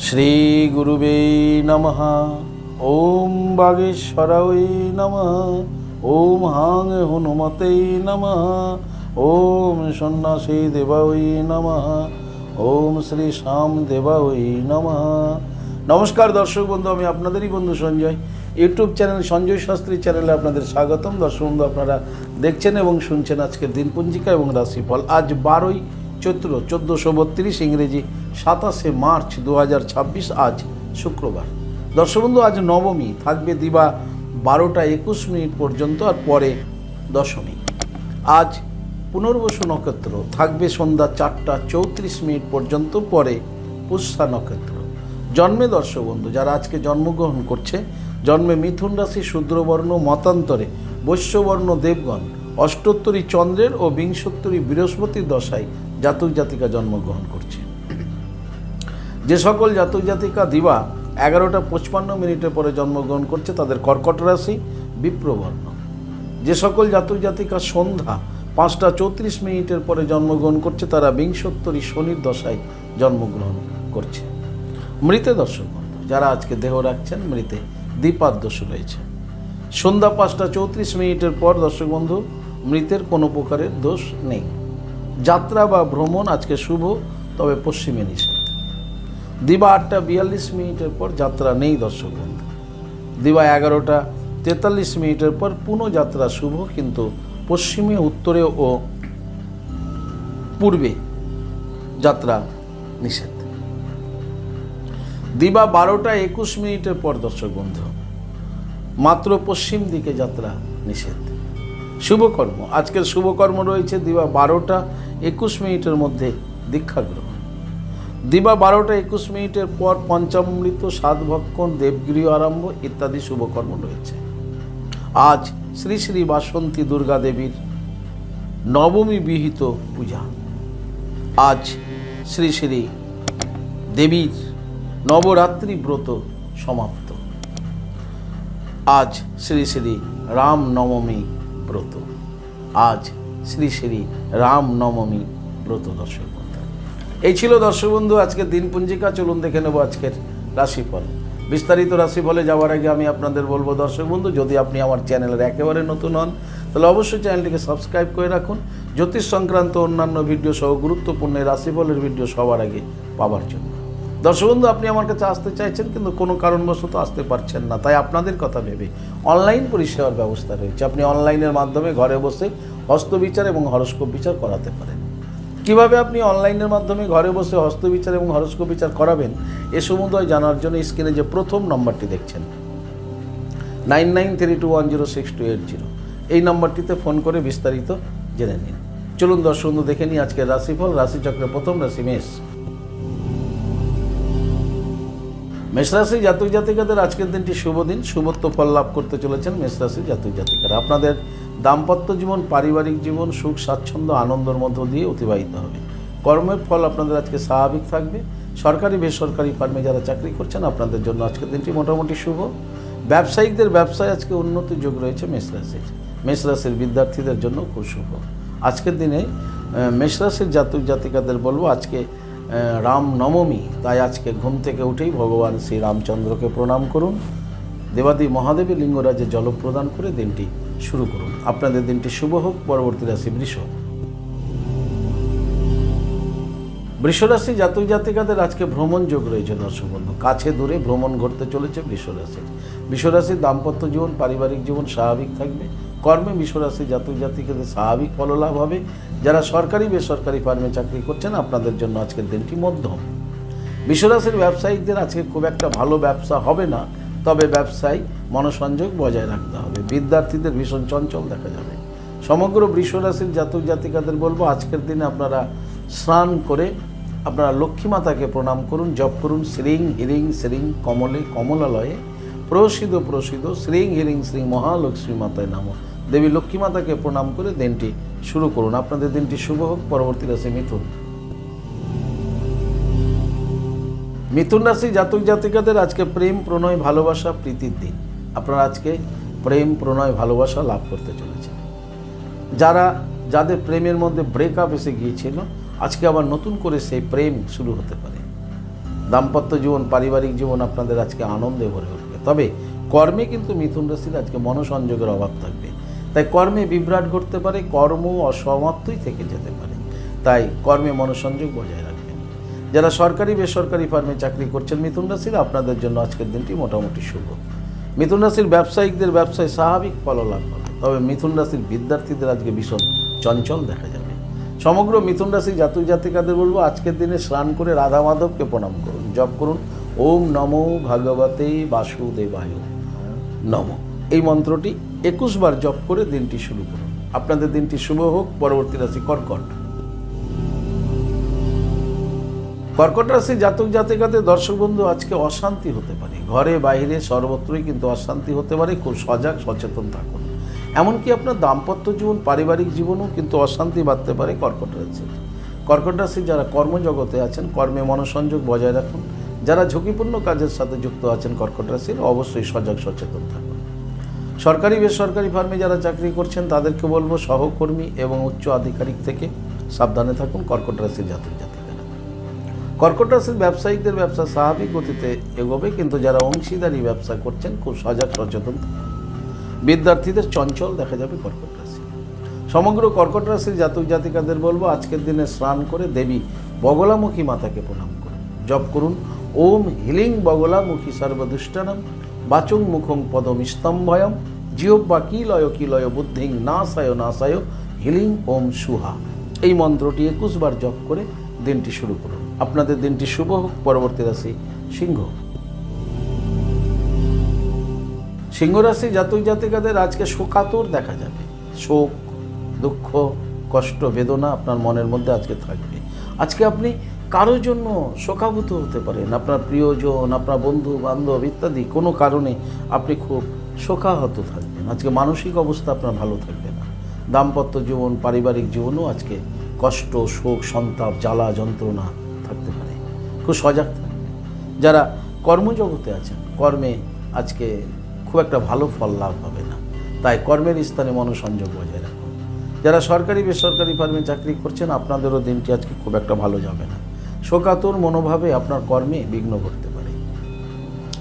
শ্রী গুরুবে নমঃ। ওম বাগেশ্বরায় নমঃ। ওম হাং হনুমতে নমঃ। ওম সন্ন্যাসী দেবায় নমঃ। ওম শ্রী শ্যাম দেবায় নমঃ। নমস্কার দর্শক বন্ধু, আমি আপনাদেরই বন্ধু সঞ্জয়। ইউটিউব চ্যানেল সঞ্জয় শাস্ত্রী চ্যানেলে আপনাদের স্বাগতম। দর্শক বন্ধু, আপনারা দেখছেন এবং শুনছেন আজকের দিনপঞ্জিকা এবং রাশিফল। আজ 12ই চৈত্র 1432, ইংরেজি 27শে মার্চ 2026, আজ শুক্রবার। দর্শক বন্ধু, আজ নবমী, থাকবে দিবা 12টা 21 মিনিট পর্যন্ত, আর পরে দশমী। আজ পুনর্বসু নক্ষত্র, থাকবে সন্ধ্যা 4টা 34 মিনিট পর্যন্ত, পরে পুষ্যা নক্ষত্র। জন্মে দর্শক বন্ধু যারা আজকে জন্মগ্রহণ করছে, জন্মে মিথুন রাশি, শূদ্রবর্ণ, মতান্তরে বৈশ্যবর্ণ দেবগণ, অষ্টোত্তরী চন্দ্রের ও বিংশোত্তরী বৃহস্পতির দশায় জাতক জাতিকা জন্মগ্রহণ করছে। যে সকল জাতক জাতিকা দিবা 11টা 55 মিনিটের পরে জন্মগ্রহণ করছে, তাদের কর্কট রাশি, বিপ্রবর্ণ। যে সকল জাতক জাতিকা সন্ধ্যা 5টা 34 মিনিটের পরে জন্মগ্রহণ করছে, তারা বিংশোত্তরী শনির দশায় জন্মগ্রহণ করছে। মৃতে দর্শক বন্ধু যারা আজকে দেহ রাখছেন, মৃতে দ্বিপাদ দোষ রয়েছে। সন্ধ্যা 5টা 34 মিনিটের পর দর্শক বন্ধু মৃতের কোনো প্রকারের দোষ নেই। যাত্রা বা ভ্রমণ আজকে শুভ, তবে পশ্চিমে নিষেধ। দিবা 8টা 42 মিনিটের পর যাত্রা নেই দর্শক বন্ধু। দিবা 11টা 43 মিনিটের পর পুনঃ যাত্রা শুভ, কিন্তু পশ্চিমে, উত্তরে ও পূর্বে যাত্রা নিষেধ। দিবা 12টা 21 মিনিটের পর দর্শক বন্ধু মাত্র পশ্চিম দিকে যাত্রা নিষেধ। শুভকর্ম, আজকের শুভকর্ম রয়েছে দিবা 12টা 21 মিনিটের মধ্যে দীক্ষা গ্রহণ। দিবা 12টা 21 মিনিটের পর পঞ্চামৃত, সাতভক্ষণ, দেবগৃহ আরম্ভ ইত্যাদি শুভকর্ম রয়েছে। আজ শ্রী শ্রী বাসন্তী দুর্গা দেবীর নবমী বিহিত পূজা। আজ শ্রী শ্রী দেবীর নবরাত্রি ব্রত সমাপ্ত। আজ শ্রী শ্রী রাম নবমী ব্রত। আজ শ্রী শ্রী রাম নবমী ব্রত। দর্শক বন্ধু, এই ছিল দর্শক বন্ধু আজকের দিনপঞ্জিকা। চলুন দেখে নেব আজকের রাশিফল। বিস্তারিত রাশিফলে যাওয়ার আগে আমি আপনাদের বলবো দর্শক বন্ধু, যদি আপনি আমার চ্যানেলের একেবারে নতুন হন, তাহলে অবশ্যই চ্যানেলটিকে সাবস্ক্রাইব করে রাখুন, জ্যোতিষ সংক্রান্ত অন্যান্য ভিডিও সহ গুরুত্বপূর্ণ রাশিফলের ভিডিও সবার আগে পাওয়ার জন্য। দর্শক বন্ধু, আপনি আমার কাছে আসতে চাইছেন কিন্তু কোনো কারণবশত আসতে পারছেন না, তাই আপনাদের কথা ভেবে অনলাইন পরিষেবার ব্যবস্থা রয়েছে। আপনি অনলাইনের মাধ্যমে ঘরে বসে হস্তবিচার এবং হরস্কোপ বিচার করাতে পারেন। কিভাবে আপনি অনলাইনের মাধ্যমে ঘরে বসে হস্তবিচার এবং হরস্কোপ বিচার করাবেন, এ সমুদয় জানার জন্য স্ক্রিনে যে প্রথম নম্বরটি দেখছেন 9932106280, এই নম্বরটিতে ফোন করে বিস্তারিত জেনে নিন। চলুন দর্শক বন্ধু দেখে নিই আজকের রাশিফল। রাশিচক্রের প্রথম রাশি মেষ। মেষরাশি জাতক জাতিকাদের আজকের দিনটি শুভ দিন। শুভত্ব ফল লাভ করতে চলেছেন মেষরাশি জাতক জাতিকারা। আপনাদের দাম্পত্য জীবন, পারিবারিক জীবন সুখ স্বাচ্ছন্দ্য আনন্দের মধ্য দিয়ে অতিবাহিত হবে। কর্মের ফল আপনাদের আজকে স্বাভাবিক থাকবে। সরকারি বেসরকারি ফার্মে যারা চাকরি করছেন, আপনাদের জন্য আজকের দিনটি মোটামুটি শুভ। ব্যবসায়িকদের ব্যবসায় আজকে উন্নতির যোগ রয়েছে মেষরাশির। মেষরাশির বিদ্যার্থীদের জন্য খুব শুভ। আজকের দিনে মেষরাশির জাতক জাতিকাদের বলবো, আজকে রাম নবমী, তাই আজকে ঘুম থেকে উঠেই ভগবান শ্রী রামচন্দ্রকে প্রণাম করুন। দেবাদি মহাদেবের লিঙ্গরাজে জল প্রদান করে দিনটি শুরু করুন। আপনাদের দিনটি শুভ হোক। পরবর্তী রাশি বৃষ। বৃষরাশি জাতক জাতিকাদের আজকে ভ্রমণ যোগ রয়েছে দর্শক বন্ধু। কাছে দূরে ভ্রমণ ঘটতে চলেছে বৃষরাশির। বৃষরাশির দাম্পত্য জীবন, পারিবারিক জীবন স্বাভাবিক থাকবে। কর্মে বৃষরাশি জাতক জাতিকাদের স্বাভাবিক ফললাভ হবে। যারা সরকারি বেসরকারি ফার্মে চাকরি করছেন, আপনাদের জন্য আজকের দিনটি মধ্যম। বৃষরাশির ব্যবসায়িকদের আজকে খুব একটা ভালো ব্যবসা হবে না, তবে ব্যবসায় মনোসংযোগ বজায় রাখতে হবে। বিদ্যার্থীদের ভীষণ চঞ্চল দেখা যাবে। সমগ্র বৃষরাশির জাতক জাতিকাদের বলবো, আজকের দিনে আপনারা স্নান করে আপনারা লক্ষ্মী মাতাকে প্রণাম করুন, জপ করুন শ্রীং হিরিং শ্রীং কমলে কমলালয়ে প্রসিদ্ধ প্রসিদ্ধ শ্রীং হিরিং শ্রী মহালক্ষ্মী মাতায় নাম। দেবী লক্ষ্মী মাতাকে প্রণাম করে দিনটি শুরু করুন। আপনাদের দিনটি শুভ হোক। পরবর্তী রাশি মিথুন। মিথুন রাশি জাতক জাতিকাদের আজকে প্রেম, প্রণয়, ভালোবাসা, প্রীতির দিন। আপনারা আজকে প্রেম, প্রণয়, ভালোবাসা লাভ করতে চলেছেন। যাদের প্রেমের মধ্যে ব্রেকআপ এসে গিয়েছিল, আজকে আবার নতুন করে সেই প্রেম শুরু হতে পারে। দাম্পত্য জীবন, পারিবারিক জীবন আপনাদের আজকে আনন্দে ভরে উঠবে। তবে কর্মে কিন্তু মিথুন রাশির আজকে মনোসংযোগের অভাব থাকবে, তাই কর্মে বিভ্রাট ঘটতে পারে, কর্ম অসমাপ্তই থেকে যেতে পারে, তাই কর্মে মনোসংযোগ বজায় রাখবেন। যারা সরকারি বেসরকারি ফার্মে চাকরি করছেন মিথুন রাশির, আপনাদের জন্য আজকের দিনটি মোটামুটি শুভ। মিথুন রাশির ব্যবসায়িকদের ব্যবসায় স্বাভাবিক ফললাভ হবে, তবে মিথুন রাশির বিদ্যার্থীদের আজকে ভীষণ চঞ্চল দেখা যাবে। সমগ্র মিথুন রাশি জাতক জাতিকাদের বলবো আজকের দিনে স্নান করে রাধা মাধবকে প্রণাম করুন, জপ করুন ওম নমো ভগবতে বাসুদেবায় নমঃ। এই মন্ত্রটি 21 বার জপ করে দিনটি শুরু করুন। আপনাদের দিনটি শুভ হোক। পরবর্তী রাশি কর্কট। কর্কট রাশি জাতক জাতিকাদের দর্শক বন্ধু আজকে অশান্তি হতে পারে, ঘরে বাইরে সর্বত্রই কিন্তু অশান্তি হতে পারে, খুব সজাগ সচেতন থাকুন। এমনকি আপনার দাম্পত্য জীবন, পারিবারিক জীবনেও কিন্তু অশান্তি বাড়তে পারে কর্কট রাশির। কর্কট রাশি যারা কর্মজগতে আছেন কর্মে মনোসংযোগ বজায় রাখুন। যারা ঝুঁকিপূর্ণ কাজের সাথে যুক্ত আছেন কর্কট রাশির, অবশ্যই সজাগ সচেতন থাকুন। সরকারি বেসরকারি ফার্মে যারা চাকরি করছেন তাদেরকে বলবো সহকর্মী এবং উচ্চ আধিকারিক থেকে সাবধানে থাকুন কর্কট রাশির জাতক জাতিকারা। কর্কট রাশির ব্যবসায়িকদের ব্যবসা স্বাভাবিক গতিতে এগোবে, কিন্তু যারা অংশীদারি ব্যবসা করছেন খুব সজাগ সচেতন থাকুন। বিদ্যার্থীদের চঞ্চল দেখা যাবে কর্কট রাশি। সমগ্র কর্কট রাশির জাতক জাতিকাদের বলবো আজকের দিনে স্নান করে দেবী বগলামুখী মাতাকে প্রণাম করুন, জপ করুন ওম হিলিং বগলামুখী সর্বদুষ্টানম বাচং মুখং পদম স্তম্ভয়ম জিহ্বা কিলয় বুদ্ধিং নাসায় নাসায় হিলিং ওম সুহা। এই মন্ত্রটি 21 বার জপ করে দিনটি শুরু করুন। আপনাদের দিনটি শুভ হোক। পরবর্তী রাশি সিংহ। সিংহ রাশি জাতক জাতিকাদের আজকে শোকাতুর দেখা যাবে। শোক, দুঃখ, কষ্ট, বেদনা আপনার মনের মধ্যে আজকে থাকবে। আজকে আপনি কারোর জন্য শোকাভূত হতে পারেন, আপনার প্রিয়জন, আপনার বন্ধু বান্ধব ইত্যাদি কোনো কারণে আপনি খুব শোকাহত থাকবেন। আজকে মানসিক অবস্থা আপনার ভালো থাকবে না। দাম্পত্য জীবন, পারিবারিক জীবনও আজকে কষ্ট, শোক, সন্তাপ, জ্বালা যন্ত্রণা থাকতে পারে। খুব সজাগ থাকবেন। যারা কর্মজগতে আছেন কর্মে আজকে খুব একটা ভালো ফল লাভ হবে না, তাই কর্মের স্থানে মনোসংযোগ বজায় রাখুন। যারা সরকারি বেসরকারি ফার্মে চাকরি করছেন আপনাদেরও দিনটি আজকে খুব একটা ভালো যাবে না। শোকাতুর মনোভাবে আপনার কর্মে বিঘ্ন ঘটতে পারে।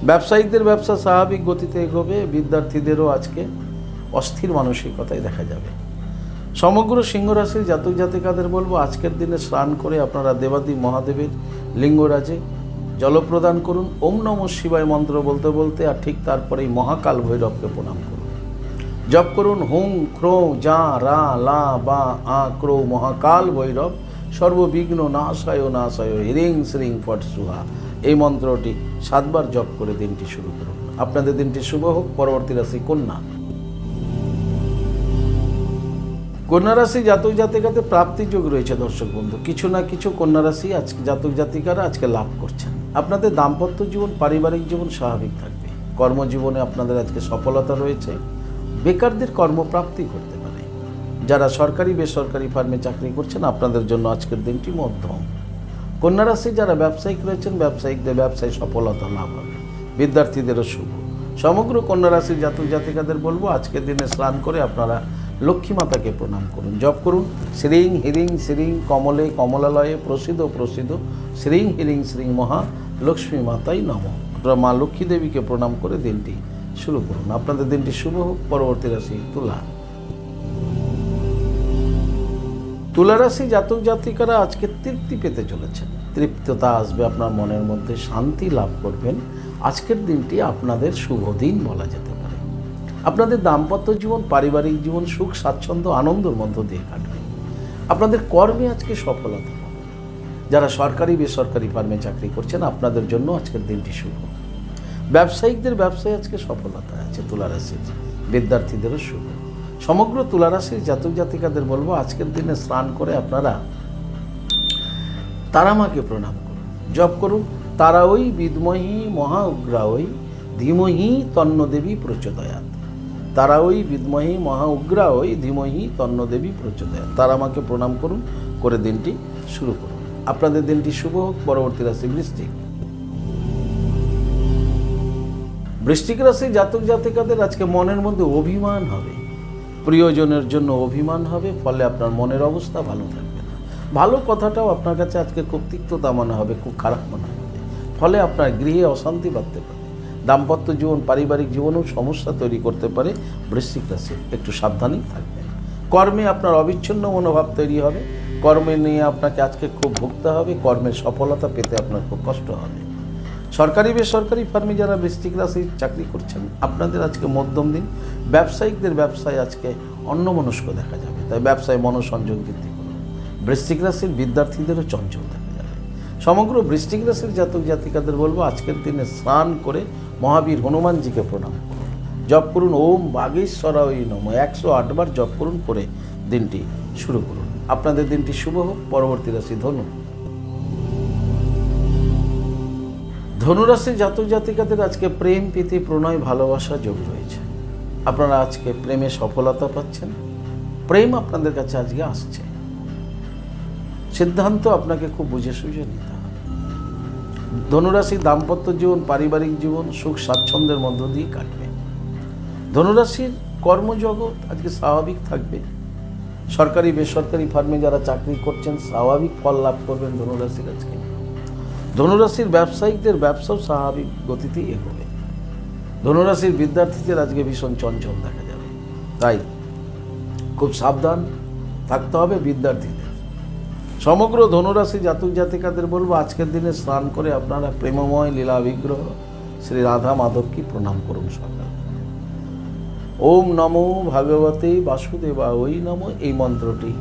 ব্যবসায়িকদের ব্যবসা স্বাভাবিক গতিতে এগোবে, বিদ্যার্থীদেরও আজকে অস্থির মানসিকতায় দেখা যাবে। সমগ্র সিংহ রাশির জাতক জাতিকাদের বলবো আজকের দিনে স্নান করে আপনারা দেবাদি মহাদেবের লিঙ্গরাজে জল প্রদান করুন ওম নমঃ শিবায় মন্ত্র বলতে বলতে, আর ঠিক তারপরেই মহাকাল ভৈরবকে প্রণাম করুন, জপ করুন হুং ক্রৌ যা রা লা বা আ ক্রৌ মহাকাল ভৈরব সর্ববিঘ্ন নাশায় নাশায় হিরিং শ্রিং ফট সুহা। এই মন্ত্রটি 7 বার জপ করে দিনটি শুরু করুন। আপনাদের দিনটি শুভ হোক। পরবর্তী রাশি কন্যা। কন্যা রাশি জাতক জাতিকাতে প্রাপ্তি যোগ রয়েছে দর্শক বন্ধু। কিছু না কিছু কন্যা রাশি আজকে জাতক জাতিকারা আজকে লাভ করছেন। আপনাদের দাম্পত্য জীবন, পারিবারিক জীবন স্বাভাবিক থাকবে। কর্মজীবনে আপনাদের আজকে সফলতা রয়েছে। বেকারদের কর্মপ্রাপ্তি করতে পারে। যারা সরকারি বেসরকারি ফার্মে চাকরি করছেন আপনাদের জন্য আজকের দিনটি মধ্যম। কন্যা রাশি যারা ব্যবসায়িক রয়েছেন ব্যবসায়িকদের ব্যবসায় সফলতা লাভ হবে। বিদ্যার্থীদেরও শুভ। সমগ্র কন্যা রাশির জাতক জাতিকাদের বলবো আজকের দিনে স্নান করে আপনারা লক্ষ্মী মাতাকে প্রণাম করুন, জপ করুন শ্রীং হিরিং শ্রীং কমলে কমলালয়ে প্রসিদ্ধ প্রসিদ্ধ শ্রীং হিরিং শ্রীং মহা লক্ষ্মী মাতাই নমঃ। আপনারা মা লক্ষ্মী দেবীকে প্রণাম করে দিনটি শুরু করুন। আপনাদের দিনটি শুভ হোক। পরবর্তী রাশি তুলা। তুলা রাশি জাতক জাতিকারা আজকে তৃপ্তি পেতে চলেছেন। তৃপ্ততা আসবে আপনার মনের মধ্যে, শান্তি লাভ করবেন। আজকের দিনটি আপনাদের শুভ দিন বলা যেতে পারে। আপনাদের দাম্পত্য জীবন, পারিবারিক জীবন সুখ স্বাচ্ছন্দ্য আনন্দের মধ্য দিয়ে কাটবে। আপনাদের কর্মে আজকে সফলতা পাবেন। যারা সরকারি বেসরকারি ফার্মে চাকরি করছেন আপনাদের জন্য আজকের দিনটি শুভ। ব্যবসায়িকদের ব্যবসায় আজকে সফলতা আছে। তুলা রাশির বিদ্যার্থীদেরও শুভ। সমগ্র তুলা রাশির জাতক জাতিকাদের বলবো আজকের দিনে স্নান করে আপনারা তারামাকে প্রণাম করুন, জপ করুন তারা ওই বিদ্মহি মহা উগ্রাওই ধীমহি তন্নদেবী প্রচোদয়াৎ। তারা ওই বিদ্মহি মহা উগ্রাওই ধীমহি তন্নদেবী প্রচোদয়াৎ। তারামাকে প্রণাম করুন, করে দিনটি শুরু করুন। আপনাদের দিনটি শুভ হোক। পরবর্তী রাশি বৃশ্চিক। বৃশ্চিক রাশি জাতক জাতিকাদের আজকে মনের মধ্যে অভিমান হবে। প্রিয়জনের জন্য অভিমান হবে, ফলে আপনার মনের অবস্থা ভালো থাকবে না। ভালো কথাটাও আপনার কাছে আজকে খুব তিক্ততা মনে হবে, খুব খারাপ মনে হবে। ফলে আপনার গৃহে অশান্তি বাড়তে পারে, দাম্পত্য জীবন পারিবারিক জীবনেও সমস্যা তৈরি করতে পারে। বৃশ্চিক রাশি একটু সাবধানেই থাকবেন। কর্মে আপনার অবিচ্ছিন্ন মনোভাব তৈরি হবে, কর্মে নিয়ে আপনাকে আজকে খুব ভুগতে হবে, কর্মের সফলতা পেতে আপনার খুব কষ্ট হবে। সরকারি বেসরকারি ফার্মে যারা বৃশ্চিক রাশি চাকরি করছেন আপনাদের আজকে মধ্যম দিন। ব্যবসায়িকদের ব্যবসায় আজকে অন্যমনস্ক দেখা যাবে, তাই ব্যবসায় মনোসংযোগ বৃদ্ধি করুন। বৃশ্চিক রাশির বিদ্যার্থীদেরও চঞ্চল দেখা যাবে। সমগ্র বৃশ্চিক রাশির জাতক জাতিকাদের বলবো আজকের দিনে স্নান করে মহাবীর হনুমানজিকে প্রণাম করুন, জপ করুন ওম বাগেশ্বরায় নমঃ 108 বার জপ করুন, করে দিনটি শুরু করুন। আপনাদের দিনটি শুভ হোক। পরবর্তী রাশি ধনু। ধনুরাশির জাতক জাতিকাদের আজকে প্রেম প্রীতি প্রণয় ভালোবাসা যোগ রয়েছে। আপনারা আজকে প্রেমে সফলতা পাচ্ছেন, প্রেম আপনাদের কাছে আজকে আসছে। সিদ্ধান্ত আপনাকে খুব বুঝে সুঝে নিতে হবে। ধনুরাশির দাম্পত্য জীবন পারিবারিক জীবন সুখ স্বাচ্ছন্দ্যের মধ্য দিয়ে কাটবে। ধনুরাশির কর্মজগৎ আজকে স্বাভাবিক থাকবে। সরকারি বেসরকারি ফার্মে যারা চাকরি করছেন স্বাভাবিক ফল লাভ করবেন ধনুরাশির আজকে। ধনুরাশির ব্যবসায়িকদের ব্যবসাও স্বাভাবিক গতিতেই এগোবে। ধনুরাশির বিদ্যার্থীদের আজকে ভীষণ চঞ্চল দেখা যাবে, তাই খুব সাবধান থাকতে হবে বিদ্যার্থীদের। সমগ্র ধনুরাশি জাতক জাতিকাদের বলবো আজকের দিনে স্নান করে আপনারা প্রেমময় লীলা বিগ্রহ শ্রী রাধা মাধবকে প্রণাম করুন সকাল। ওম নমো ভাগবতে বাসুদেবায় নমঃ এই মন্ত্রটি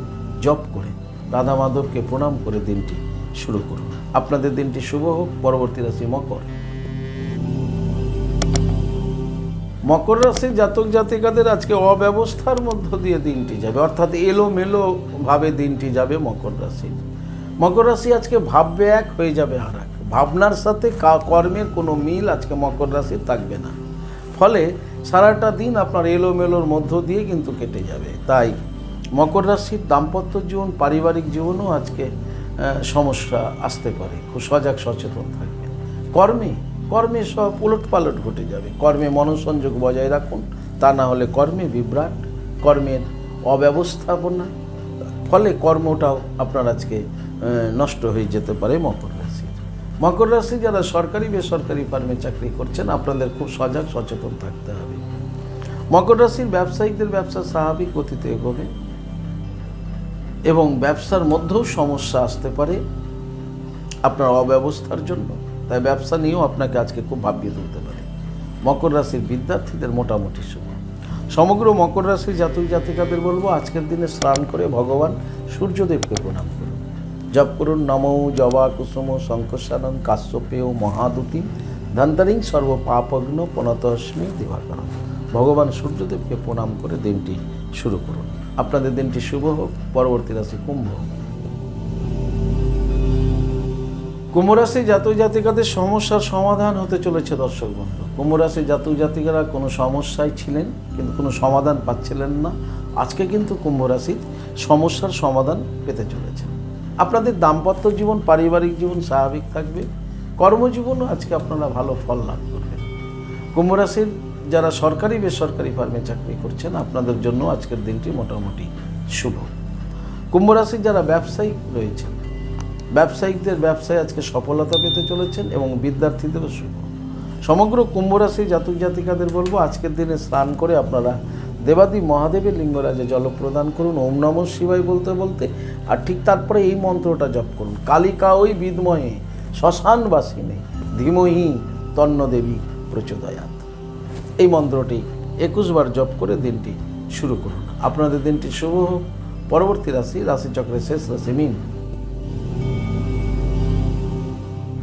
জপ করে রাধা মাধবকে প্রণাম করে দিনটি শুরু করুন। আপনাদের দিনটি শুভ হোক। পরবর্তী রাশি মকর। মকর রাশির জাতক জাতিকাদের আজকে অব্যবস্থার মধ্য দিয়ে দিনটি যাবে, অর্থাৎ এলোমেলো ভাবে দিনটি যাবে মকর রাশির। মকর রাশি আজকে ভাববে এক, হয়ে যাবে আর এক। ভাবনার সাথে কর্মের কোনো মিল আজকে মকর রাশির থাকবে না, ফলে সারাটা দিন আপনার এলোমেলোর মধ্য দিয়ে কিন্তু কেটে যাবে। তাই মকর রাশির দাম্পত্য জীবন পারিবারিক জীবনও আজকে সমস্যা আসতে পারে, খুব সজাগ সচেতন থাকবেন। কর্মে সব উলটপালট ঘটে যাবে। কর্মে মনোসংযোগ বজায় রাখুন, তা না হলে কর্মে বিভ্রাট, কর্মের অব্যবস্থাপনা, ফলে কর্মটাও আপনার আজকে নষ্ট হয়ে যেতে পারে মকর রাশির। মকর রাশি যারা সরকারি বেসরকারি ফার্মে চাকরি করছেন আপনাদের খুব সজাগ সচেতন থাকতে হবে। মকর রাশির ব্যবসায়িকদের ব্যবসা স্বাভাবিক গতিতে এগোবে এবং ব্যবসার মধ্যেও সমস্যা আসতে পারে আপনার অব্যবস্থার জন্য, তাই ব্যবসা নিয়েও আপনাকে আজকে খুব ভাবিয়ে তুলতে পারে। মকর রাশির বিদ্যার্থীদের মোটামুটি শুভ। সমগ্র মকর রাশির জাতক জাতিকাদের বলবো আজকের দিনে স্নান করে ভগবান সূর্যদেবকে প্রণাম করুন, জপ করুন নমো জবা কুসুম শঙ্কসানং কাশ্যপেয় মহাদুতিম ধন্তারিং সর্ব পাপগ্ন প্রণতস্মি দিবাকর। ভগবান সূর্যদেবকে প্রণাম করে দিনটি শুরু করুন। আপনাদের দিনটি শুভ হোক। পরবর্তী রাশি কুম্ভ। কুম্ভ রাশি জাতক জাতিকাদের সমস্যার সমাধান হতে চলেছে দর্শক বন্ধু। কুম্ভ রাশি জাতক জাতিকারা কোনো সমস্যায় ছিলেন কিন্তু কোনো সমাধান পাচ্ছিলেন না, আজকে কিন্তু কুম্ভ রাশির সমস্যার সমাধান পেতে চলেছেন। আপনাদের দাম্পত্য জীবন পারিবারিক জীবন স্বাভাবিক থাকবে, কর্মজীবনও আজকে আপনারা ভালো ফল লাভ করবেন। কুম্ভ রাশির যারা সরকারি বেসরকারি ফার্মে চাকরি করছেন আপনাদের জন্য আজকের দিনটি মোটামুটি শুভ। কুম্ভ রাশির যারা ব্যবসায়িক রয়েছেন ব্যবসায়িকদের ব্যবসায় আজকে সফলতা পেতে চলেছেন এবং বিদ্যার্থীদেরও শুভ। সমগ্র কুম্ভ রাশি জাতক জাতিকাদের বলবো আজকের দিনে স্নান করে আপনারা দেবাদি মহাদেবের লিঙ্গরাজে জল প্রদান করুন ওম নমঃ শিবায় বলতে বলতে, আর ঠিক তারপরে এই মন্ত্রটা জপ করুন কালিকা ওই বিদ্মহে শ্মশানবাসিনে ধীমহি তন্ন দেবী প্রচোদয়াৎ। এই মন্ত্রটি 21 বার জপ করে দিনটি শুরু করুন। আপনাদের দিনটি শুভ হোক। পরবর্তী রাশি রাশিচক্রের শেষ রাশি মীন।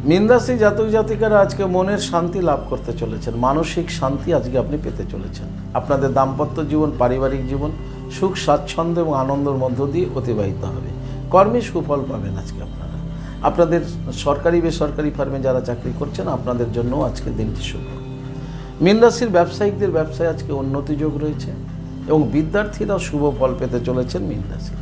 মীন রাশি জাতক জাতিকারা আজকে মনের শান্তি লাভ করতে চলেছেন, মানসিক শান্তি আজকে আপনি পেতে চলেছেন। আপনাদের দাম্পত্য জীবন পারিবারিক জীবন সুখ স্বাচ্ছন্দ্য এবং আনন্দের মধ্য দিয়ে অতিবাহিত হবে। কর্মে সুফল পাবেন আজকে আপনারা। আপনাদের সরকারি বেসরকারি ফার্মে যারা চাকরি করছেন আপনাদের জন্য আজকে দিনটি শুভ। মীন রাশির ব্যবসায়িকদের ব্যবসায় আজকে উন্নতি যোগ রয়েছে এবং বিদ্যার্থীরাও শুভ ফল পেতে চলেছেন মীন রাশির।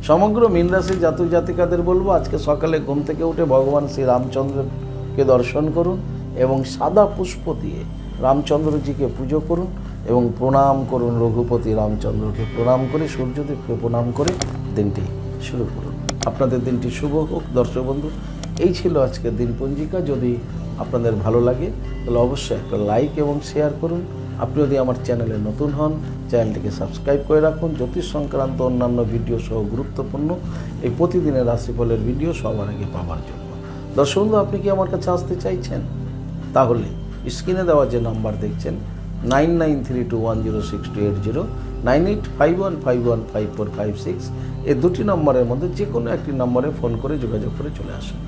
সমগ্র মীন রাশির জাতক জাতিকাদের বলবো আজকে সকালে ঘুম থেকে উঠে ভগবান শ্রী রামচন্দ্রকে দর্শন করুন এবং সাদা পুষ্প দিয়ে রামচন্দ্রজিকে পুজো করুন এবং প্রণাম করুন রঘুপতি রামচন্দ্রকে প্রণাম করে সূর্যদেবকে প্রণাম করে দিনটি শুরু করুন। আপনাদের দিনটি শুভ হোক। দর্শক বন্ধু, এই ছিল আজকের দিন পঞ্জিকা। যদি আপনাদের ভালো লাগে তাহলে অবশ্যই একটা লাইক এবং শেয়ার করুন। আপনি যদি আমার চ্যানেলে নতুন হন, চ্যানেলটিকে সাবস্ক্রাইব করে রাখুন। জ্যোতিষ সংক্রান্ত অন্যান্য ভিডিও সহ গুরুত্বপূর্ণ এই প্রতিদিনের রাশিফলের ভিডিও সবার আগে পাওয়ার জন্য। দর্শক বন্ধু, আপনি কি আমার কাছে আসতে চাইছেন? তাহলে স্ক্রিনে দেওয়া যে নাম্বার দেখছেন 9932106280, 9851515456, এই দুটি নম্বরের মধ্যে যে কোনো একটি নম্বরে ফোন করে যোগাযোগ করে চলে আসুন।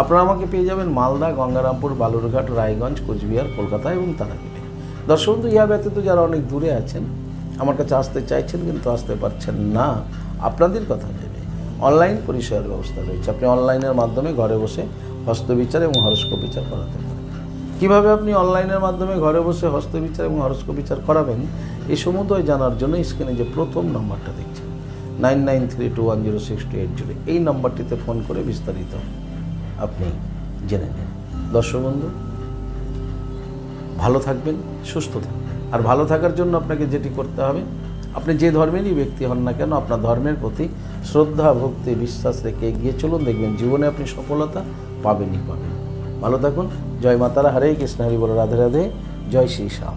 আপনারা আমাকে পেয়ে যাবেন মালদা, গঙ্গারামপুর, বালুরঘাট, রায়গঞ্জ, কোচবিহার, কলকাতা এবং তারাপীঠে। দর্শক বন্ধু, ইহা ব্যতীত যারা অনেক দূরে আছেন, আমার কাছে আসতে চাইছেন কিন্তু আসতে পারছেন না, আপনাদের কথা ভেবে অনলাইন পরিষেবার ব্যবস্থা রয়েছে। আপনি অনলাইনের মাধ্যমে ঘরে বসে হস্তবিচার এবং হরস্কোপ বিচার করাতে পারেন। কীভাবে আপনি অনলাইনের মাধ্যমে ঘরে বসে হস্তবিচার এবং হরস্কোপ বিচার করাবেন, এই সমুদয় জানার জন্য স্ক্রিনে যে প্রথম নাম্বারটা দেখছেন 9932106280, এই নাম্বারটিতে ফোন করে বিস্তারিত আপনি জেনে নিন। দর্শক বন্ধু, ভালো থাকবেন, সুস্থ থাকবেন। আর ভালো থাকার জন্য আপনাকে যেটি করতে হবে, আপনি যে ধর্মেরই ব্যক্তি হন না কেন, আপনার ধর্মের প্রতি শ্রদ্ধা, ভক্তি, বিশ্বাস রেখে এগিয়ে চলুন, দেখবেন জীবনে আপনি সফলতা পাবেনই পাবেন। ভালো থাকুন। জয় মাতারা, হরে কৃষ্ণ, হরি বল, রাধে রাধে, জয় শ্রী শ্যাম।